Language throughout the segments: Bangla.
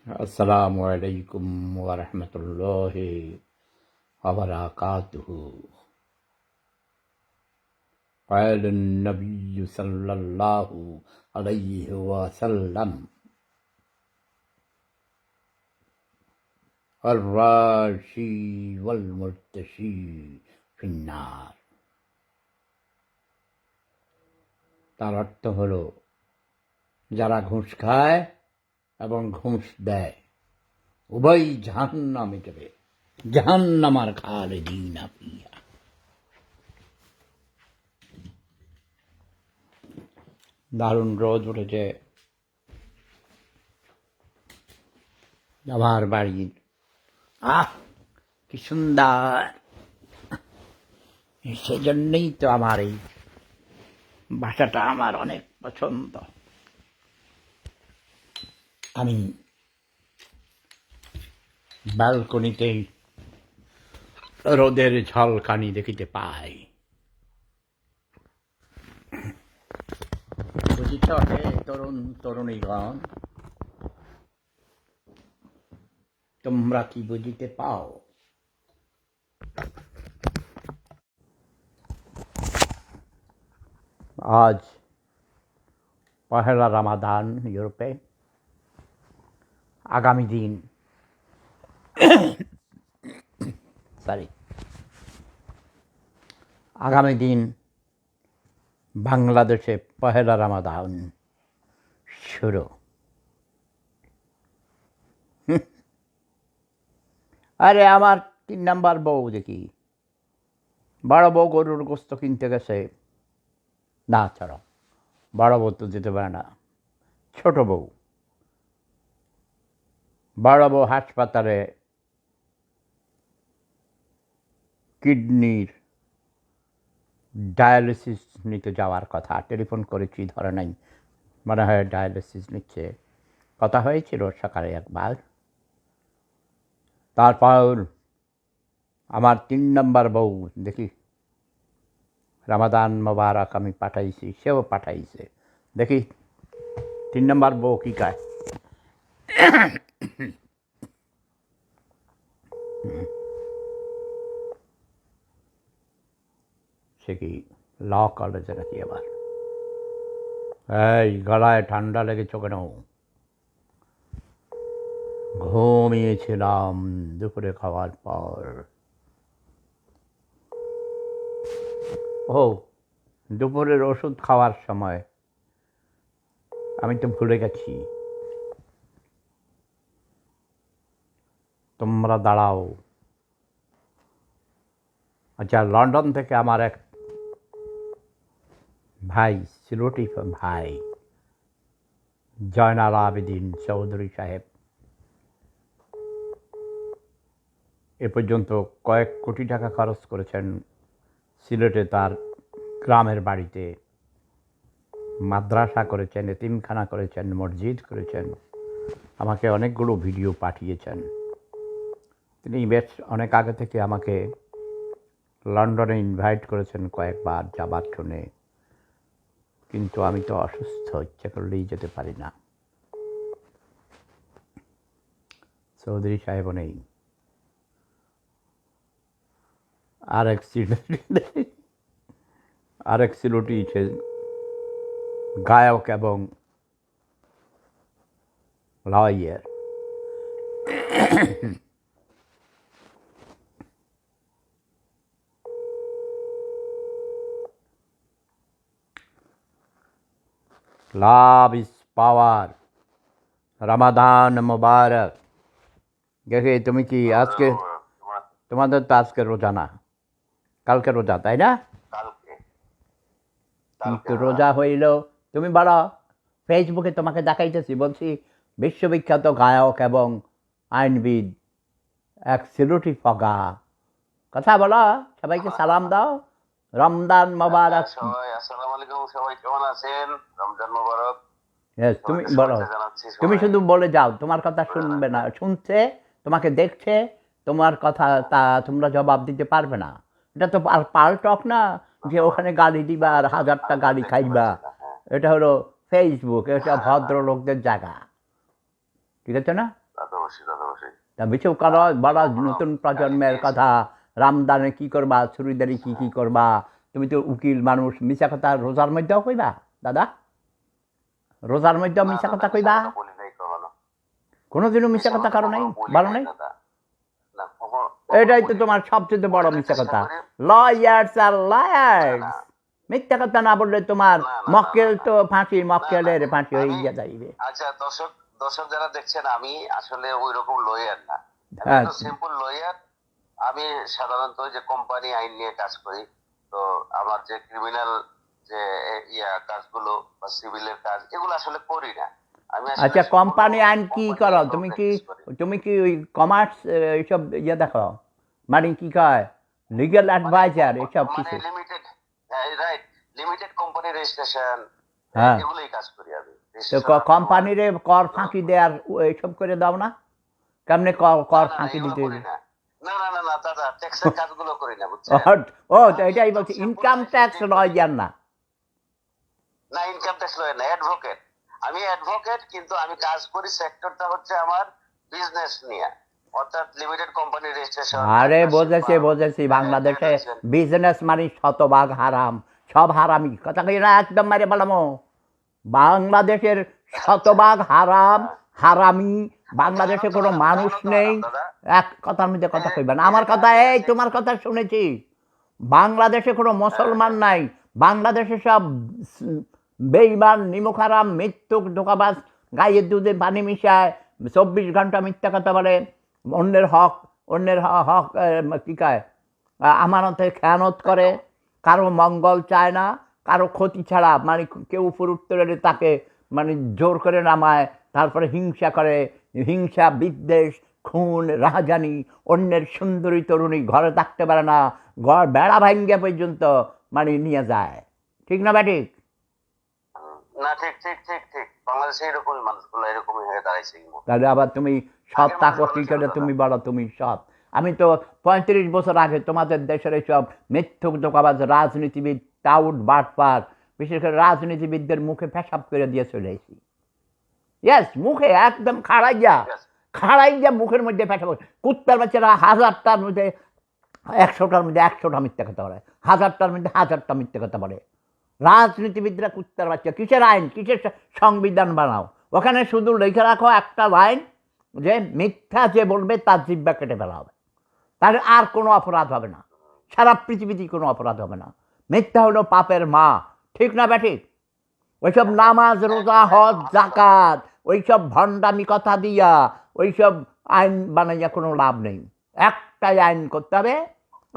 السلام عليكم ورحمة الله وبركاته. قال النبي صلى الله عليه وسلم: الراشي والمرتشي في النار। তার অর্থ হলো যারা ঘুষ খায় এবং ঘুষ দেয় উভয় জাহান্নামে যাবে, জাহান্নামার খালিদিনা ফিহা। দারুণ রোদ উঠেছে আমার বাড়ির। কি সুন্দর! সেজন্যই তো আমার এই বাসাটা আমার অনেক পছন্দ। আমি ব্যালকনিতেই রোদের ঝলকানি দেখিতে পাই। বুঝিত হে তরুণ তরুণীগণ, তোমরা কি বুঝিতে পাও? আজ পহেলা রামাদান ইউরোপে। আগামী দিন আগামী দিন বাংলাদেশে পহেলা রামাদান শুরু। আরে আমার 3 নাম্বার বউ দেখি, বড় বউ গরুর গোস্ত কিনতে গেছে। না ছাড়ো, বড় বউ তো দিতে পারে না, ছোট বউ। বড় বউ হাসপাতালে কিডনির ডায়ালিসিস নিতে যাওয়ার কথা। টেলিফোন করেছি, ধরে নাই, মনে হয় ডায়ালিসিস নিচ্ছে। কথা হয়েছিল সকালে একবার। তারপর আমার 3 নাম্বার বউ দেখি, রামাদান মোবারক আমি পাঠাইছি, সেও পাঠাইছে। দেখি 3 নাম্বার বউ কী কায়। সে কি ল কলেজে নাকি আবার? এই গলায় ঠান্ডা লেগেছ কেন? ঘুমিয়েছিলাম দুপুরে খাওয়ার পর। ও, দুপুরের ওষুধ খাওয়ার সময় আমি তো ভুলে গেছি। তোমরা দাঁড়াও। আচ্ছা, লন্ডন থেকে আমার এক ভাই, সিলেটি ভাই, জয়নাল আবেদিন চৌধুরী সাহেব, এ পর্যন্ত কয়েক কোটি টাকা খরচ করেছেন সিলেটে তার গ্রামের বাড়িতে। মাদ্রাসা করেছেন, এতিমখানা করেছেন, মসজিদ করেছেন। আমাকে অনেকগুলো ভিডিও পাঠিয়েছেন। তিনি বেশ অনেক আগে থেকে আমাকে লন্ডনে ইনভাইট করেছেন কয়েকবার যাবার জন্যে, কিন্তু আমি তো অসুস্থ, ইচ্ছে করলেই যেতে পারি না। চৌধুরী সাহেবও নেই। আরেক সিলেটি গায়ক এবং lawyer. Love is power. Ramadan মোবারক। দেখে তুমি কি আজকে, তোমাদের তো আজকে রোজা না, কালকে রোজা, তাই না? কিন্তু রোজা হইল, তুমি বলো, ফেসবুকে তোমাকে দেখাইতেছি, বলছি বিশ্ববিখ্যাত গায়ক এবং আইনবিদ এক সিলেটি ফগা। কথা বলো, সবাইকে সালাম দাও। রমজান মোবারক। আসসালামু আলাইকুম, সবাই কেমন আছেন? রমজান মোবারক। তুমি বলো, তুমি শুধু বলে যাও, তোমার কথা শুনবে না, শুনছে, তোমাকে দেখছে, তোমার কথা তা তোমরা জবাব দিতে পারবে না। এটা তো আর পাল্টক না যে ওখানে গালি দিবা আর 1000টা গালি খাইবা। এটা হলো ফেসবুক, এটা ভদ্রলোকদের জায়গা, ঠিক আছে না? অবশ্যই দাদা, অবশ্যই। তা কিছু করো, বড় নতুন প্রজন্মের কথা, রামদানে কি করবা, ছুরিদারি কি করবা, তুমি তো উকিল মানুষ, মিছা কথা রোজার মধ্যেও কইবা দাদা? রোজার মধ্যেও না মিছা দাদা, কথা মিথ্যা কইবা? কথা বলি নাই কখনো। কোনোদিনও মিছা মিথ্যা কথা কথা কারো নাই, কখনো বলি বলো নাই নাই? দাদা। না, কখনো এটাই তো বলি নাই। তোমার সবচেয়ে বড় বলার মিথ্যা চেষ্টা কথা। করি। লয়ার্স আর না, লায়ার্স। না, মিথ্যা কথা না বললে তোমার না, না, না, মক্কেল না, তো ফাঁসি, না, না। মক্কেলের ফাঁসি হয়ে আমি যাইবে। আচ্ছা, দর্শক দর্শক যারা দেখছেন, আমি আসলে ওই রকম লয়ার না। আমি হ্যাঁ, একদম সিম্পল লয়ার। আমি সাধারণত ওই যে কোম্পানি আইন নিয়ে কাজ করি। তো আমার যে ক্রিমিনাল যে কাজগুলো বা সিভিলের কাজ, এগুলো আসলে করি না। আমি আসলে আচ্ছা, সম্পূর্ণ কোম্পানি আইন কি কোম্পানি করো? ল প্র্যাকটিস করি। তুমি কি ওই কমার্স এইসব দেখো? মানে কি কয়, লিগ্যাল অ্যাডভাইজার এসব মানে কিছু? Limited, right, limited company registration, হ্যাঁ, এগুলোই কাজ করি আমি। তো রেজিস্ট্রেশন অ্যাপ্রুভাল কোম্পানিরে কর এগুলো ফাঁকি করি। দেওয়ার এইসব করে দাও না? কেমনে কর না, কর না, না, ফাঁকি এগুলো দিতে করি হবে? না। না, না, না, না দাদা, ট্যাক্সের কাজগুলো করি না, বুঝছেন? ও, তো আমি এটাই একদম বলছি, simple income life tax lead করি। লয়ার না। না, ইনকাম ট্যাক্স লয়ার না, অ্যাডভোকেট। আমি অ্যাডভোকেট, কিন্তু আমি কাজ করি, সেক্টরটা হচ্ছে আমার বিজনেস নিয়ে, অর্থাৎ লিমিটেড কোম্পানি রেজিস্ট্রেশন, আরে পার্টনারশিপ বুঝেছি, বাংলাদেশে ট্রেড। বিজনেস মানে শতভাগ হারাম, সব হারামি কথা কই না, একদম মারে বলামো। বাংলাদেশের আচ্ছা, শতভাগ হারাম, হ্যাঁ। হারামি। হারাম বাংলাদেশে তো কোনো হারাম, মানুষ তাহলে তো নেই। হারাম দাদা। এক কথার মধ্যে কথা এই কইবা না, এই আমার কথা, আমি এই আছি। তোমার কথা শুনেছি। বাংলাদেশে কোনো হ্যাঁ, মুসলমান হ্যাঁ। নাই, বাংলাদেশে সব বেঈমান, নিমুখারাম, মিথ্যুক, ধোকাবাজ, গায়ের দুধে পানি মিশায়, 24 ঘন্টা মিথ্যা কথা বলে, অন্যের হক, হক কি কয়, আমানতে খেয়ানত করে, একদম। কারো মঙ্গল চায় না, কারো ক্ষতি ছাড়া, মানে কেউ উপর উঠতে গেলে তাকে মানে জোর করে নামায়, তারপরে হিংসা করে, হিংসা, বিদ্বেষ, খুন, রাহাজানি, অন্যের সুন্দরী তরুণী ঘরে থাকতে পারে না, ঘর বেড়া ভাঙ্গা পর্যন্ত মানে নিয়ে যায়। ঠিক না ব্যাটিক? না, ঠিক, ঠিক, ঠিক, ঠিক। বাংলাদেশে এরকমই মানুষগুলো এরকমই হয়ে দাঁড়াইছে এই মুহূর্তে। তাহলে আবার তুমি সৎ আগের মানুষ থাকো ভালো কি ছিল করে? দাদা। তুমি বলো তুমি সৎ। আমি তো 35 বছর আগে তোমাদের দেশের এইসব মিথ্যুক, ধোঁকাবাজ, রাজনীতিবিদ, টাউট, বাটপার, বিশেষ করে রাজনীতিবিদদের মুখে পেশাব করে দিয়ে চলে এসেছি। ইয়েস, মুখে একদম খাড়াইয়া, ঠিক আছে। খাড়াইয়া মুখের মধ্যে পেশাব। কুত্তার বাচ্চারা 1000টার মধ্যে 100টার মধ্যে 100টা মিথ্যা কথা বলে, 1000টার মধ্যে 1000টা মিথ্যা কথা বলে। রাজনীতিবিদরা কুত্তার বাচ্চা। কিসের আইন, কিসের সংবিধান বানাও? ওখানে শুধু লিখে রাখো একটা লাইন, যে মিথ্যা যে বলবে তার জিহ্বা কেটে ফেলা হবে, তাহলে আর কোনো অপরাধ হবে না, সারা পৃথিবীতে কোনো অপরাধ হবে না। মিথ্যা হলো পাপের মা। ঠিক না ব্যাঠিক? ওইসব নামাজ, রোজা, একদম, হজ, একদম। জাকাত, ওইসব ভণ্ডামি কথা দিয়া ওইসব আইন বানাইয়া কোনো লাভ নেই। একটাই আইন করতে হবে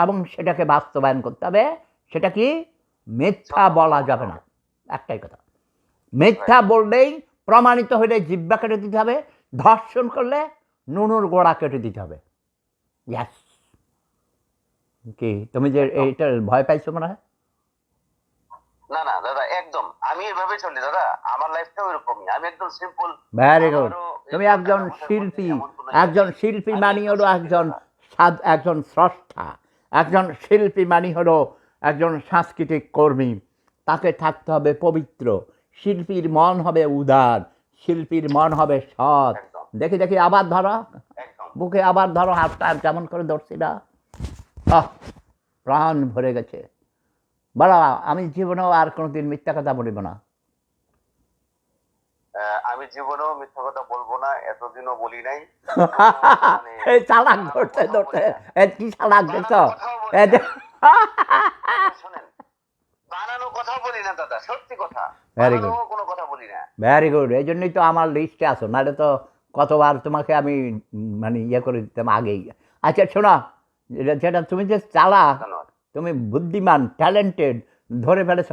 এবং সেটাকে বাস্তবায়ন করতে হবে। সেটা কি? মিথ্যা বলা যাবে না, একটাই কথা। মিথ্যা বললেই প্রমাণিত হলে জিহ্বা কেটে দিতে হবে, ধর্ষণ করলে নুনুর গোড়া কেটে দিতে হবে। ইয়াস। কি তুমি যে একদম। এইটার ভয় পাইছো মনে হয়? না, না দাদা, একদম আমি এভাবে চলি দাদা। আমার লাইফটা ওইরকমই। আমি একদম সিম্পল। Very good. আমারও তুমি এরকম একজন টাকা পয়সার প্রতি শিল্পী, এমন কোনো ইয়ে একজন নেই। শিল্পী আমি মানি একদম হলো সিম্পল একজন দাদা। একজন স্রষ্টা। একজন শিল্পী মানি হলো একজন সাংস্কৃতিক কর্মী। তাকে থাকতে হবে পবিত্র। শিল্পীর মন হবে উদার, শিল্পীর মন হবে সৎ। একদম, দেখি দেখি, আবার ধরো একদম। বুকে, আবার ধরো হাতটা, কেমন করে ধরছি না, আহ, প্রাণ ভরে গেছে। বলো, আমি জীবনেও আর কোনোদিন মিথ্যা কথা বলিব না। আমি জীবনেও মিথ্যা কথা বলবো না, এতদিনও বলি নাই। মানে এই চালাক বানানো ধরতে কথাও ধরতে, বলি না। কি চালাক দেখছ? বানানো কথাও বলি এই না। যে- দাদা শোনেন, বানানো কথা বলি না দাদা, সত্যি কথা। Very বানানো good. কোনো কথা বলি না। Very good. এই জন্যই তো আমার লিস্টে আছো, নাহলে তো কতবার তোমাকে আমি মানে ইয়ে করে দিতাম আগেই। আচ্ছা শোনো, যেটা তুমি যে চালাক, ধন্যবাদ। তুমি বুদ্ধিমান, ট্যালেন্টেড, ধরে ফেলেছ।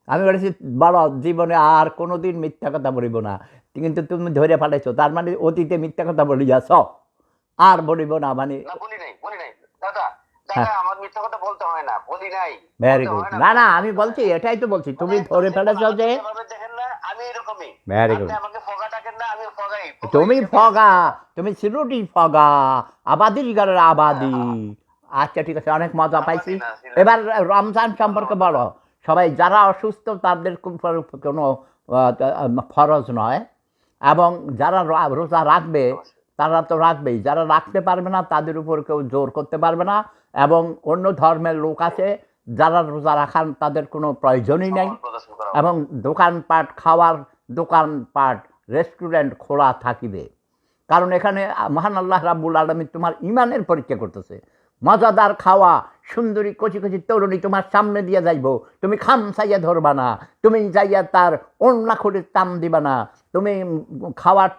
আমি বলেছি বলো জীবনে আর কোনো দিন মিথ্যা কথা বলিব না, কিন্তু তুমি ধরে ফেলেছো, তার মানে অতীতে মিথ্যা কথা বলি যাচ্ছ, আর বলিব না মানে। না, বলি নাই, বলি নাই দাদা। হ্যাঁ, দাদা, আমার মিথ্যা কথা বলতে হয় না, বলি নাই। ভেরি বলতে গুড। হয় না না, কখনো আমি বলতে বলছি, হয় না। এটাই তো বলছি, মানে তুমি একদম ধরে সিম্পল। ফেলেছো আমাকে যে। যেভাবে দেখেন না, আমি এরকমই। ভেরি আপনি গুড। আমাকে ফগা ডাকেন না, আমি ফগাই। তুমি হিসেবে ফগা, আছি। তুমি সিলুটি ফগা, আবাদির ঘরের আবাদি। আচ্ছা ঠিক আছে, অনেক মজা পাইছি। আবাদি না, সিলেটি। এবার রমজান সম্পর্কে ধন্যবাদ বলো। দাদা। সবাই যারা অসুস্থ তাদের কোনো ফরজ নয়, এবং যারা রোজা রাখবে তারা তো রাখবেই, যারা রাখতে পারবে না তাদের উপর কেউ জোর করতে পারবে না। এবং অন্য ধর্মের লোক আছে যারা রোজা রাখান, তাদের কোনো প্রয়োজনই নেই। সম্মান প্রদর্শন করা এবং দোকানপাট, খাওয়ার দোকানপাট, রেস্টুরেন্ট খোলা থাকিবে, কারণ এখানে মহান আল্লাহ রাব্বুল আলামিন তোমার ইমানের পরীক্ষা করতেছে। মজাদার খাওয়া, সুন্দরী কচি কচি তরুণী তোমার সামনে দিয়ে যাইব, তুমি খাম চাইয়া ধরবা না, তুমি যাইয়া তার অন্যা করে টান দিবা না, তুমি খাওয়ার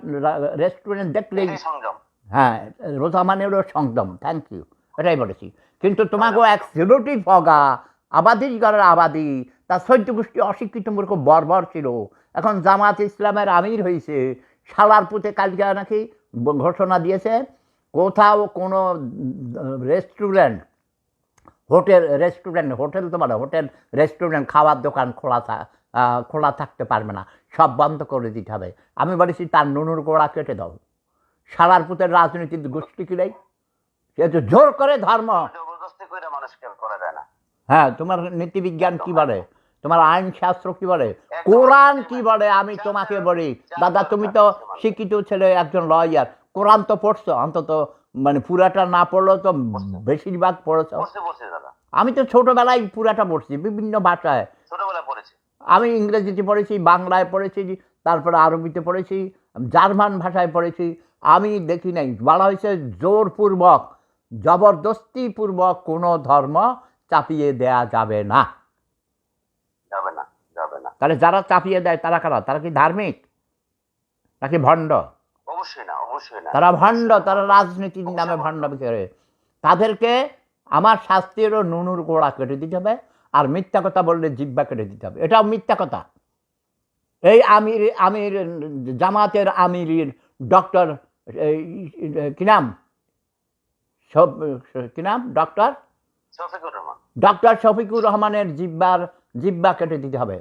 রেস্টুরেন্ট দেখলেই, এটাই সংযম। হ্যাঁ, রোজা মানে হলো সংযম। থ্যাংক ইউ, এটাই বলেছি। কিন্তু তোমাকে এক সিলোটি ফগা আবাদির ঘরের আবাদি, তার সৈন্য গোষ্ঠী অশিক্ষিত মূর্খ বর্বর ছিল, এখন জামাত ইসলামের আমির হয়েছে। শালার পুঁতে কালকে নাকি ঘোষণা দিয়েছে কোথাও কোনো রেস্টুরেন্ট, হোটেল তো মানে হোটেল রেস্টুরেন্ট খাওয়ার দোকান খোলা থাকতে পারবে না, সব বন্ধ করে দিতে হবে। আমি বলেছি তার নুনুর গোড়া কেটে দাও। শালার পুঁতের রাজনীতির গোষ্ঠী কিলাই, সে তো জোর করে ধর্ম। জবরদস্তি করে মানুষকে করা যায় না। হ্যাঁ, তোমার নীতিবিজ্ঞান কি বলে, তোমার আইন শাস্ত্র কি বলে, কোরআন কি বলে, আমি তোমাকে বলি দাদা, তুমি তো শিক্ষিত ছেলে, একজন লয়ার, কোরআন তো পড়ছো অন্তত, মানে পুরাটা না পড়লেও তো বেশিরভাগ পড়েছো। বসে দাদা, আমি তো ছোটবেলায় পুরাটা পড়ছি, বিভিন্ন ভাষায়। ছোটবেলায় পড়েছি। আমি ইংরেজিতে পড়েছি, বাংলায় পড়েছি, তারপরে আরবিতে পড়েছি, জার্মান ভাষায় পড়েছি। আমি দেখি নাই বলা হয়েছে জোরপূর্বক, জবরদস্তিপূর্বক কোনো ধর্ম চাপিয়ে দেয়া যাবে না। যাবে না, যাবে না। তাহলে যারা চাপিয়ে দেয় তারা কারা? তারা কি ধার্মিক নাকি ভণ্ড? অবশ্যই না, অবশ্যই না। তারা ভণ্ড, তারা রাজনীতির নামে ভণ্ডামি করে। তাদেরকে আমার শাস্তিরও নুনুর গোড়া কেটে দিতে হবে, আর মিথ্যা কথা বললে জিব্বা কেটে দিতে হবে, এটাও মিথ্যা কথা। এই আমির জামাতের আমির ডক্টর কি নাম, কি নাম, ডক্টর শফিকুর রহমানের জিব্বা কেটে দিতে হবে।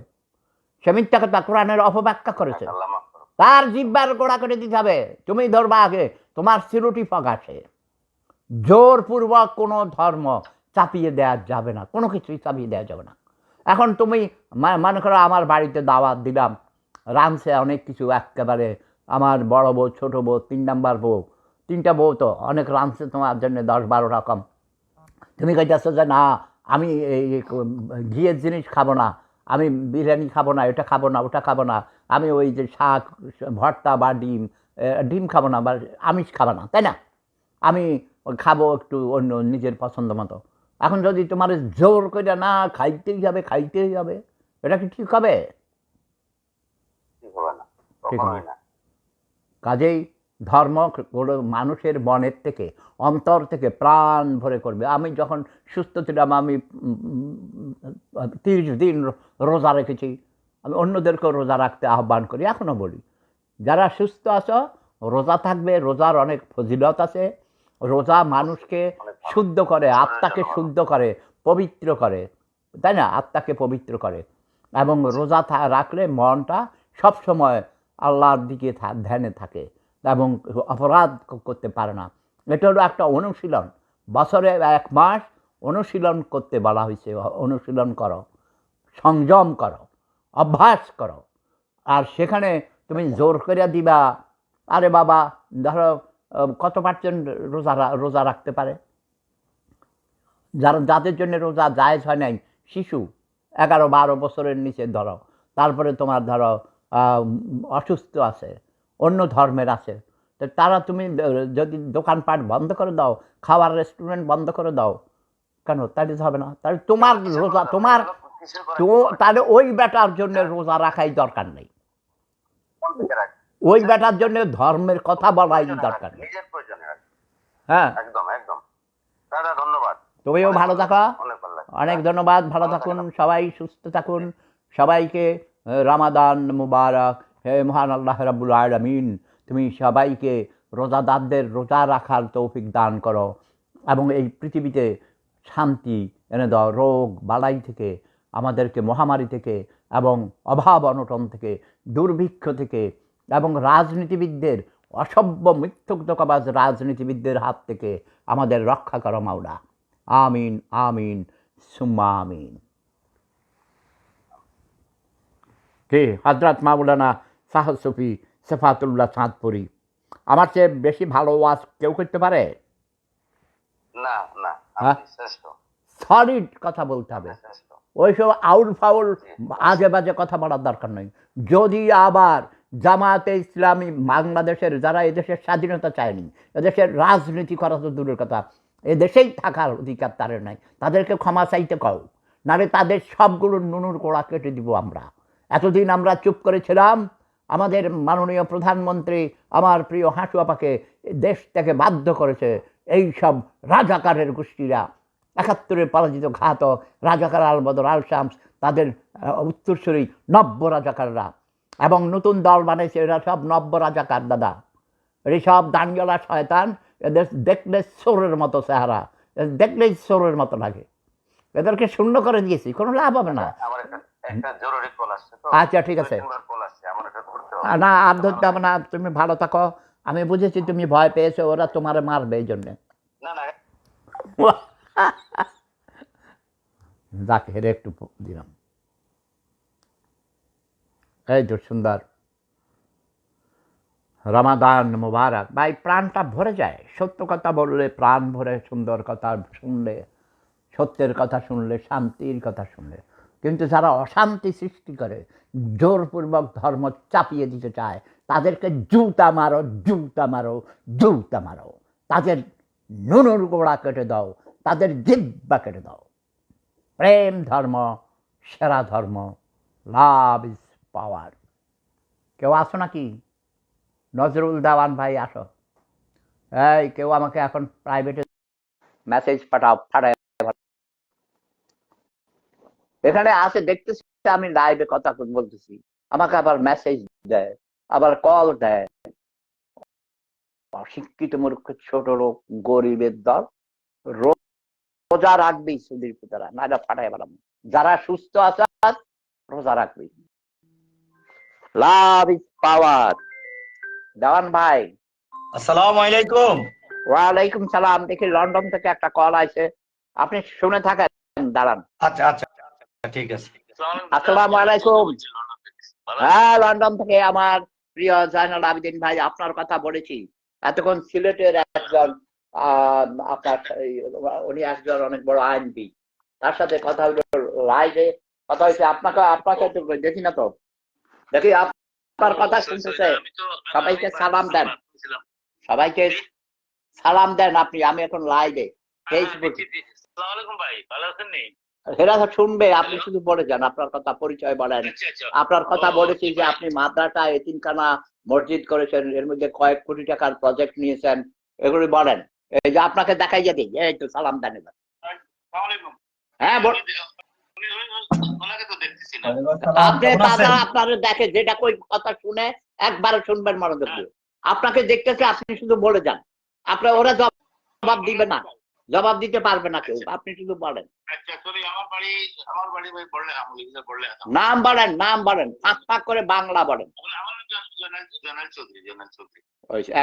সে মিথ্যা কথা কোরআনের অপব্যাখ্যা করেছে, তার জিব্বার গোড়া কেটে দিতে হবে। তুমি ধরবা আগে, তোমার সিরুটি ফগাছে। জোরপূর্বক কোনো ধর্ম চাপিয়ে দেওয়া যাবে না, কোনো কিছুই চাপিয়ে দেওয়া যাবে না। এখন তুমি মনে করো আমার বাড়িতে দাওয়াত দিলাম, রাঁধছে অনেক কিছু, একেবারে আমার বড় বউ, ছোট বউ, 3 নাম্বার বউ, 3টা বউ তো অনেক রাঁধছে তোমার জন্য, 10-12 রকম। তুমি কইতেছো যে না, আমি এই ঘিয়ের জিনিস খাবো না, আমি বিরিয়ানি খাবো না, এটা খাবো না, ওটা খাবো না, আমি ওই যে শাক ভর্তা বা ডিম খাবো না, বা আমিষ খাবো না, তাই না? আমি খাবো একটু অন্য নিজের পছন্দ মতো। এখন যদি তোমার জোর করে না খাইতেই হবে, এটা কি ঠিক হবে? ঠিক হবে না। কাজেই ধর্ম মানুষের মনের থেকে, অন্তর থেকে প্রাণ ভরে করবে। আমি যখন সুস্থ ছিলাম, আমি 30 দিন রোজা রেখেছি। আমি অন্যদেরকেও রোজা রাখতে আহ্বান করি, এখনও বলি যারা সুস্থ আছো রোজা থাকবে। রোজার অনেক ফজিলত আছে। রোজা মানুষকে শুদ্ধ করে, আত্মাকে শুদ্ধ করে, পবিত্র করে, তাই না? আত্মাকে পবিত্র করে। এবং রোজা রাখলে মনটা সবসময় আল্লাহর দিকে ধ্যানে থাকে এবং অপরাধ করতে পারে না। এটা হলো একটা অনুশীলন। বছরে 1 মাস অনুশীলন করতে বলা হয়েছে। অনুশীলন করো, সংযম করো, অভ্যাস করো। আর সেখানে তুমি জোর করে দিবা, আরে বাবা, ধরো কত পার্সেন্ট রোজা রাখতে পারে? যাদের জন্য রোজা জায়েজ হয় নাই, শিশু 11-12 বছরের নিচে ধরো, তারপরে তোমার ধরো অসুস্থ আছে, অন্য ধর্মের আছে, তো তারা তুমি যদি দোকানপাট বন্ধ করে দাও, খাওয়ার রেস্টুরেন্ট বন্ধ করে দাও, কেন? তাহলে হবে না। তাহলে তোমার রোজা, তাহলে ওই বেটার জন্য রোজা রাখাই দরকার নেই, ওই বেটার জন্য ধর্মের কথা বলাই দরকার নেই। হ্যাঁ, একদম একদম। দাদা ধন্যবাদ, তুমিও ভালো থাকো, অনেক ধন্যবাদ। ভালো থাকুন সবাই, সুস্থ থাকুন। সবাইকে রমাদান মুবারক। হে মহান আল্লাহ রাব্বুল আলামিন, তুমি সবাইকে রোজাদারদের রোজা রাখার তৌফিক দান করো এবং এই পৃথিবীতে শান্তি এনে দাও। রোগ বালাই থেকে, আমাদেরকে মহামারী থেকে এবং অভাব অনটন থেকে, দুর্ভিক্ষ থেকে এবং রাজনীতিবিদদের, অসভ্য মিথ্যুকবাজ রাজনীতিবিদদের হাত থেকে আমাদের রক্ষা করো মাওলা। আমিন আমিন সুম্মা আমিন। কে হযরত মাওলানা শাহ সুফি সিফাতুল্লাহ চাঁদপুরি আমার চেয়ে বেশি ভালো ওয়াজ কেউ করতে পারে? না না, হ্যাঁ, আপনি শ্রেষ্ঠ, সলিড কথা বলতে হবে। আপনি শ্রেষ্ঠ। ওইসব আউল ফাউল জি, আজে বাজে কথা বলার দরকার নেই। যদি আবার জামায়াতে ইসলামী বাংলাদেশের, যারা এদেশের স্বাধীনতা চায়নি, এদেশের রাজনীতি করা তো দূরের কথা, এদেশেই থাকার অধিকার তাদের নাই, তাদেরকে ক্ষমা চাইতে কও, নাহলে তাদের সবগুলো নুনুর গোড়া কেটে দিব আমরা। এতদিন আমরা চুপ করেছিলাম, আমাদের মাননীয় প্রধানমন্ত্রী আমার প্রিয় হাঁটু আপাকে দেশ থেকে বাধ্য করেছে এই সব রাজাকারের গোষ্ঠীরা, ৭১-এর পরাজিত ঘাতক রাজাকার আল বদর আল শামস, তাদের উত্তরসূরি নব্য রাজাকাররা, এবং নতুন দল বানিয়েছে, এরা সব নব্য রাজাকার দাদা। এই সব দাঙ্গলা শয়তান, এদের দেখলে চোরের মতো চেহারা, দেখলেই চোরের মতো লাগে। এদেরকে শূন্য করে দিয়েছি, কোনো লাভ হবে না। আমার একটা জরুরি কল আসছে তো। আচ্ছা ঠিক আছে, কল আসছে, আমার এটা ধরতে হবে। না আর ধরতে হবে না, তুমি ভালো থাকো। আমি বুঝেছি তুমি ভয় পেয়েছো, ওরা তোমার মারবে এই জন্যে। না না, যাক, হেরে একটু দিলাম। এই তো সুন্দর, রমাদান মুবারক। ভাই, প্রাণটা ভরে যায় সত্য কথা বললে, প্রাণ ভরে সুন্দর কথা শুনলে, সত্যের কথা শুনলে, শান্তির কথা শুনলে। কিন্তু যারা অশান্তি সৃষ্টি করে, জোরপূর্বক ধর্ম চাপিয়ে দিতে চায়, তাদেরকে জুতা মারো, জুতা মারো, জুতা মারো। তাদের নুনুর গোড়া কেটে দাও, তাদের জিহ্বা কেটে দাও। প্রেম ধর্ম সেরা ধর্ম, লাভ ইজ পাওয়ার। কেউ আসো নাকি? নজরুল দেওয়ান ভাই আসো। এই কেউ আমাকে এখন প্রাইভেটে মেসেজ পাঠাও, পাঠায়। এখানে আসে দেখতেছি আমি লাইভে কথা বলতেছি, আমাকে আবার মেসেজ দেয়, আবার কল দেয়। অশিক্ষিত মূর্খ ছোট লোক, গরিবের দল। রোজা রাখবি সুদীর পুতারা, না এটা পাঠায় বেড়াম। যারা সুস্থ আছে রোজা রাখবি। লাভ ইজ পাওয়ার। দেওয়ান ভাই, আসসালামু আলাইকুম। ওয়ালাইকুম সালাম। দেখি লন্ডন থেকে একটা কল আছে, আপনি শুনে থাকেন, দাঁড়ান। আচ্ছা আচ্ছা ঠিক আছে। আসসালামু আলাইকুম। হ্যাঁ, লন্ডন থেকে আমার প্রিয় জয়নাল আবেদিন ভাই, আপনার কথা বলেছি এতক্ষণ। সিলেটের একজন আপনার উনি একজন অনেক বড় আইনবিদ, তার সাথে কথা হলো লাইভে, কথা হয়েছে। আপনাকে আপনাকে তো দেখি না, তো দেখি আপনার কথা শুনতেছে। সবাইকে সালাম দেন, সবাইকে সালাম দেন আপনি। আমি এখন লাইভে ফেসবুক। এরা শুনবে, আপনি শুধু বলে যান আপনার কথা, পরিচয় বলেন। আপনার কথা বলেছি যে আপনি মাদ্রাসা, এতিমখানা, মসজিদ করেছেন, এর মধ্যে কয়েক কোটি টাকার প্রজেক্ট নিয়েছেন, এগুলি বলেন। এই যে আপনাকে দেখাই যাবে, এই তো সালাম দেন এবার। হ্যাঁ, আপনি দাদা আপনার দেখে, যেটা কই কথা শুনে একবারে শুনবেন মনোযোগ দিয়ে। আপনাকে দেখতেছে, আপনি শুধু বলে যান। আপনার ওরা জবাব দিবে না, জবাব দিতে পারবে না কেউ, আপনি শুধু বলেন। নাম বলেন, নাম বলেন, ফাঁক ফাঁক করে বাংলা বলেন।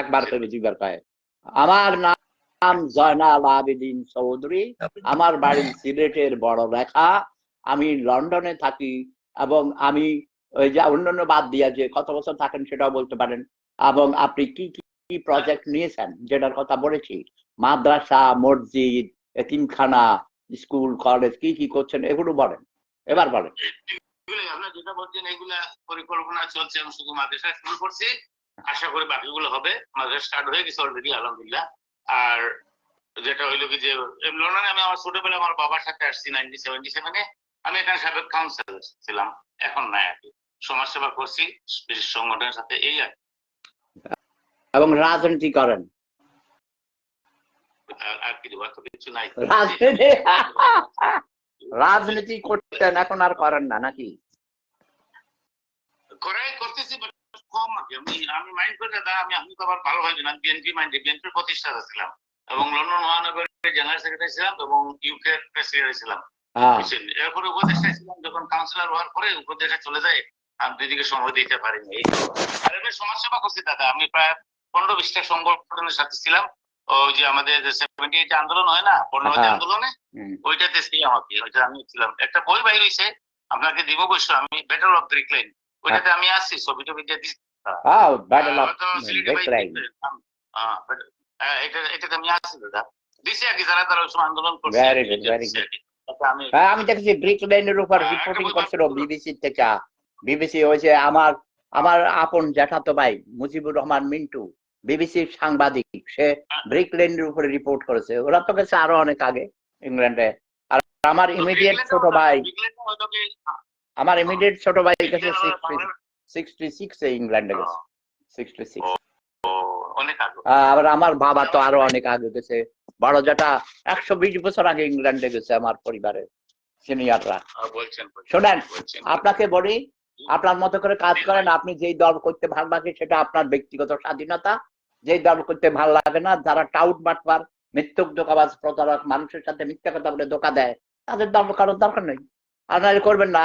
একবার করে দুইবার পায়। আমার নাম জয়নাল আবেদিন চৌধুরী, আমার বাড়ি সিলেটের বড় লেখা, আমি লন্ডনে থাকি, এবং আমি ওই যে অন্যান্য বাদ দিয়া যে কত বছর থাকেন সেটাও বলতে পারেন, এবং আপনি কি কি প্রজেক্ট নিয়েছেন যেটার কথা বলেছি, মাদ্রাসা, মসজিদ, এতিমখানা, স্কুল, কলেজ, কি কি করছেন এগুলো বলেন, এবার বলেন। আপনার যেটা বলছেন এগুলা পরিকল্পনা চলছে, আমি শুধু মাদ্রাসা শুরু করছি, আশা করি বাকিগুলো হবে। মাদ্রাসা স্টার্ট হয়ে গেছে অলরেডি, আলহামদুলিল্লাহ। আর যেটা হইলো কি যে লন্ডনে আমি আমার ছোটবেলায় আমার বাবার সাথে আসছি 1977-এ। আমি এখানে সাবেক কাউন্সিলর ছিলাম, এখন নাই আর কি। সমাজসেবা করছি বিশেষ সংগঠনের সাথে, এই আর। এবং রাজনীতি করেন? আর কি দেবো, কিছু নাই। রাজনীতি করতেন, এখন আর করেন না নাকি? করতেছি কম আর কি। আমি মাইন্ড করে দাদা, আমি তো আবার ভালো হয় না। বিএনপি মাইন্ডে, বিএনপির প্রতিষ্ঠাতা ছিলাম, এবং লন্ডন মহানগরের জেনারেল সেক্রেটারি ছিলাম, এবং ইউকে প্রেসিডেন্ট ছিলাম। এরপরে উপদেষ্টা ছিলাম। যখন কাউন্সিলর হওয়ার পরে উপদেষ্টা চলে যায়, আমি দুইদিকে সময় দিতে পারিনি। আর আমি সমাজসেবা করছি দাদা। আমি প্রায় 15-20টা সংগঠনের সাথে ছিলাম। ওই যে আমাদের 78 আন্দোলন হয় না, বর্ণবাদী আন্দোলনে, ওইটাতে ছিলাম আর কি। ওইটা আমি ছিলাম। একটা বই বাইর হয়েছে, আপনাকে দিব অবশ্য, আমি ব্যাটল অফ ব্রিকলেন, ওইটাতে আমি আসছি, ছবি টবি দিয়ে ব্যাটল অফ হয়তো সিলেটে ভাই ব্রিকলেন। এটাতে আমি আছি দাদা, দিছি আর কি, যারা তারা ওই সময় আন্দোলন করছে ভেরি গুড, ভেরি দিছি গুড। আর কি। আচ্ছা, আমি হ্যাঁ, আমি দেখেছি ব্রিকলেনের উপর একটা রিপোর্টিং কথা করছিল বিবিসি থেকে। বিবিসি হয়েছে আমার আমার আপন জ্যাঠাতো ভাই মুজিবুর রহমান মিন্টু, বিবিসির সাংবাদিক, সে ব্রিকলেনের উপরে রিপোর্ট করেছে। ওরা তো গেছে আরো অনেক আগে ইংল্যান্ডে। আর আমার ইমিডিয়েট ছোট ভাই, আমার ইমিডিয়েট ছোট ভাই গেছে 66 এ ইংল্যান্ডে গেছে, 66। অনেক আগে। আবার আমার বাবা তো আরো অনেক আগে গেছে, বড় যেটা 120 বছর আগে ইংল্যান্ডে গেছে আমার পরিবারের সিনিয়ররা। বলছেন শোনেন, বলছেন আপনাকে বলি, আপনার মতো করে কাজ করেন, আপনি যেই দল করতে ভালো লাগে সেটা আপনার ব্যক্তিগত স্বাধীনতা। যেই দল করতে ভালো লাগে না, যারা টাউট বাটপার, মিথ্যুক ধোঁকাবাজ, প্রতারক, মানুষের সাথে মিথ্যা কথা বলে ধোঁকা দেয়, তাদের দল করার দরকার নেই। আপনারা করবেন না।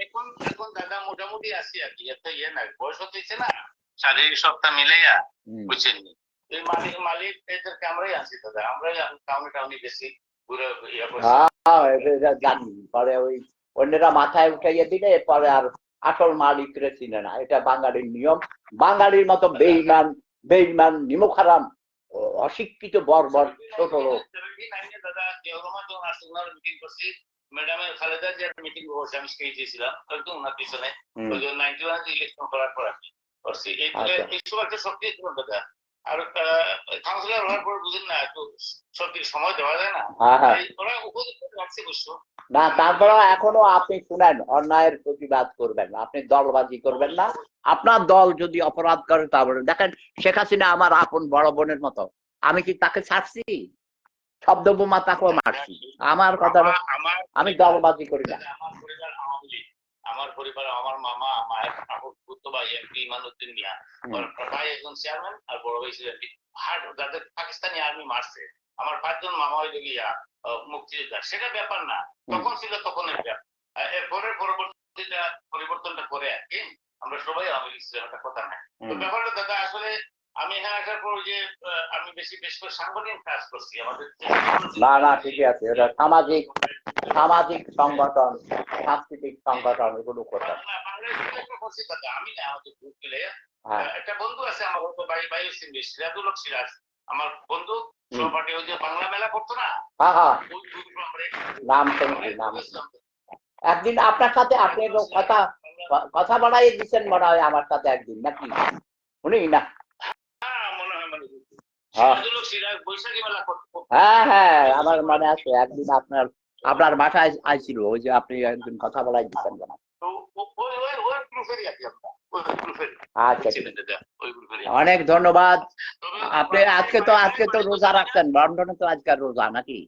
এখন দাদা মোটামুটি আছি আর কি, এত ইয়ে নাই, বয়স হতেছে না, শারীরিক সপ্তাহ মিলাইয়া, বুঝছেন নি, এই মালিক এদেরকে আমরাই আছি দাদা, আমরাই টাউনে বেশি ঘুরে ইয়ে করছি। জানি, পরে ওই অন্যরা মাথায় উঠাইয়ে দিলে পরে আর আসল মালিকরে চিনে না। এটা বাঙালির নিয়ম। বাঙালির মতো বেইমান, বেইমান, নিমুখারাম, অশিক্ষিত, বর্বর, ছোট লোক। দাদা জিয়াউর রহমান যখন আসছে, ওনার মিটিং করছি, ম্যাডামের খালেদা জিয়ার মিটিং করছি, আমি স্টেজ দিয়েছিলাম একদম ওনার পিছনে, ওই যে 91 ইলেকশন করার পর আমি করছি। এই সময় একটা শক্তি ছিল দাদা। আর কাউন্সিলর হওয়ার পর বুঝেন না, একটু সত্যি সময় দেওয়া যায় না, ওরা উপযুক্ত রাখছে বুঝছো না। তারপরে এখনো আপনি শুনেন, অন্যায়ের প্রতিবাদ করবেন, আপনি দলবাজি করবেন না। আপনার দল যদি অপরাধ করে তারপরে দেখেন, শেখ হাসিনা আমার আপন বড় বোনের মতো, আমি কি তাকে ছাড়ছি? শব্দ বোমা তাকেও মারছি। আমার কথা, আমি দলবাজি করি না। আমার পরিবার, আমার মামা, মায়ের পুত্র ভাই এমপি ইমানুদ্দিন মিয়া, ভাই একজন চেয়ারম্যান আর বড় ভাই ছিলেন যাদের পাকিস্তানি আর্মি মারছে, আমার 5 জন মামা হইল গিয়া মুক্তিযোদ্ধা। সেটা ব্যাপার না, তখন ছিল তখন এরপরে পরিবর্তনটা করে আর কি, আমরা সবাই আওয়ামী লীগ ছিলাম, একটা কথা নাই। তো ব্যাপারটা দাদা আসলে আমি এখানে আসার পর যে আমি বেশি করে সাংগঠনিক কাজ করছি আমাদের। না, ঠিকই আছে, এটা সামাজিক সংগঠন, সাংস্কৃতিক সংগঠন, এগুলো করতাম। আমি না, আমাদের গ্রুপ মিলে একটা বন্ধু আছে আমার, ভাই সিরাজুল হক সিরাজ, আমার বন্ধু, সহপাঠী, ওই যে বাংলা মেলা করতো না, নাম শুনছি, নাম। একদিন আপনার সাথে আপনি কথা বাড়াই দিচ্ছেন মনে হয় আমার সাথে একদিন, নাকি? শুনি না। হ্যাঁ, আমার মনে আছে, একদিন আপনার বাসায় আইছিল, ওই যে আপনি একদিন কথা বলাই দিচ্ছেন কেন। আচ্ছা, অনেক ধন্যবাদ। আপনি আজকে তো রোজা রাখছেন, লন্ডনে তো আজকাল রোজা নাকি?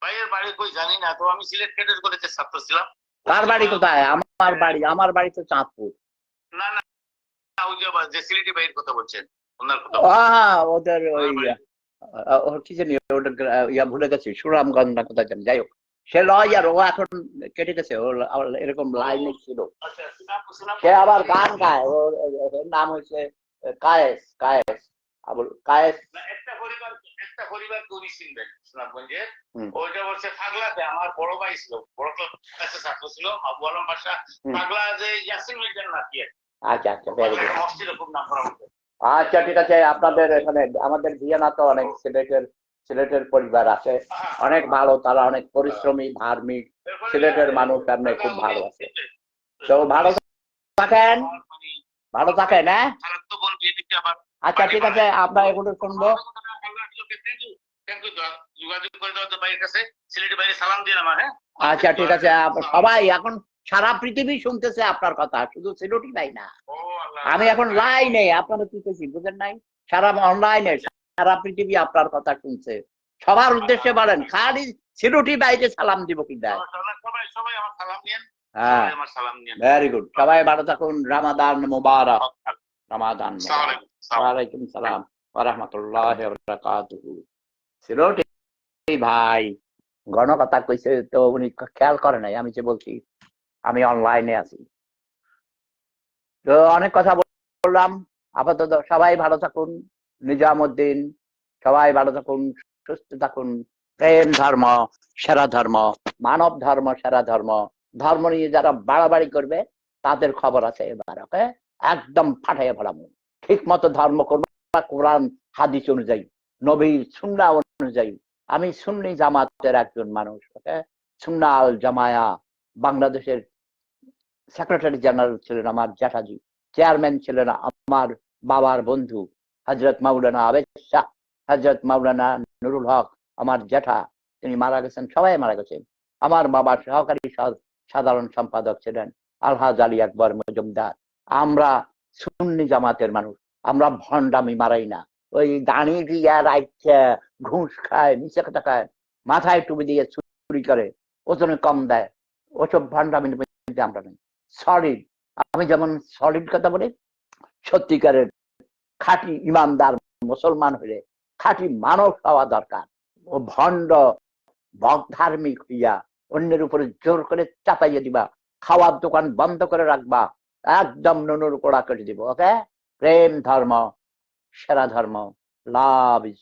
ভাইয়ের বাড়ি কই জানি না, তো আমি সিলেট ক্যাডেট কলেজের ছাত্র ছিলাম। কার বাড়ি কোথায়? আমার বাড়ি তো চাঁদপুর। না, ওই যে সিলেটি ভাইয়ের কথা বলছেন, ওনার কথা। ওদের ওই কি জানি, ওদের ভুলে গেছি, সুরামগঞ্জ না কোথায় জানি, যাই হোক, সে লয়ার, ও এখন কেটে গেছে, ওর এরকম লাইনে ছিল। সে আবার গান গায়, ওর নাম হচ্ছে কায়েস। একটা পরিবার কবি ছিলেন সুনামগঞ্জের, ওইটা বলছে পাগলাতে, আমার বড় ভাই ছিল, বড় ক্লাসে ছাত্র ছিল, আবু আলম পাশা, পাগলা যে ইয়াসিন মির্জার নাতি। আচ্ছা, মসজিদে খুব নাম করা হতো। আচ্ছা, ঠিক আছে। আপনাদের এখানে, আমাদের ভিয়েনা তো অনেক সিলেটের পরিবার আছে, অনেক ভালো, তারা অনেক পরিশ্রমী, ধার্মিক, সিলেটের মানুষ এমনি খুব ভালো আছে। তো ভালো থাকেন, হ্যাঁ। আচ্ছা, ঠিক আছে, আপনার এগুলো শুনবো। আচ্ছা, ঠিক আছে, সবাই এখন সারা পৃথিবী শুনতেছে আপনার কথা, শুধু সিলেটি ভাই না। আমি এখন লাইনে আপনারা কি বুঝেন নাই, সারা অনলাইনে সারা পৃথিবী আপনার কথা শুনছে। সবার উদ্দেশ্যে বলেন, খালি সিলেটি বাইরে সালাম দিব কি দেয়? হ্যাঁ, ভেরি গুড। সবাই ভালো থাকুন। রামাদান মুবারক। রামাদান মুবারক। ওয়ালাইকুম সালাম ওয়া রাহমাতুল্লাহি ওয়া বারাকাতুহু। সিলেটি ভাই ঘন কথা কইছে, তো উনি খেয়াল করে নাই আমি যে বলছি আমি অনলাইনে আছি। তো অনেক কথা বললাম। আপাতত সবাই ভালো থাকুন। নিজামুদ্দিন, সবাই ভালো থাকুন, সুস্থ থাকুন। প্রেম ধর্ম সেরা ধর্ম, মানব ধর্ম সেরা ধর্ম। ধর্ম নিয়ে যারা বাড়াবাড়ি করবে তাদের খবর আছে এবার, ওকে? একদম ফাটাইয়া ফেলামু। ঠিক মতো ধর্ম করবো, কোরআন হাদিস অনুযায়ী, নবীর সুন্নাহ অনুযায়ী। আমি সুন্নি জামাতের একজন মানুষ, ওকে? সুন্নাহ আল জামায়া বাংলাদেশের সেক্রেটারি জেনারেল ছিলেন আমার জ্যাঠাজি, চেয়ারম্যান ছিলেন আমার বাবার বন্ধু হযরত মাওলানা আবেদ শাহ, হযরত মাওলানা নুরুল হক আমার জ্যাঠা, তিনি মারা গেছেন, সবাই মারা গেছেন। আমার বাবার সহকারী সাধারণ সম্পাদক ছিলেন আলহাজ আলী আকবর মজুমদার। আমরা সুন্নি জামাতের মানুষ, আমরা ভণ্ডামি মারাই না। ওই দাঁড়ি দিয়া রাখছে, ঘুষ খায়, মিশে কথা খায়, মাথায় টুপি দিয়ে চুরি করে, ওজনে কম দেয়, ওসব ভণ্ডামির মধ্যে আমরা নেই। সলিড, আমি যেমন সলিড কথা বলি, সত্যিকারের খাঁটি ইমানদার মুসলমান হলে খাঁটি মানুষ হওয়া দরকার। ও ভণ্ড ধার্মিক হইয়া অন্যের উপরে জোর করে চাপাইয়া দিবা, খাওয়ার দোকান বন্ধ করে রাখবা, একদম নুনুর কোড়া করে দিব, ওকে? প্রেম ধর্ম সেরা ধর্ম, লাভ ইজ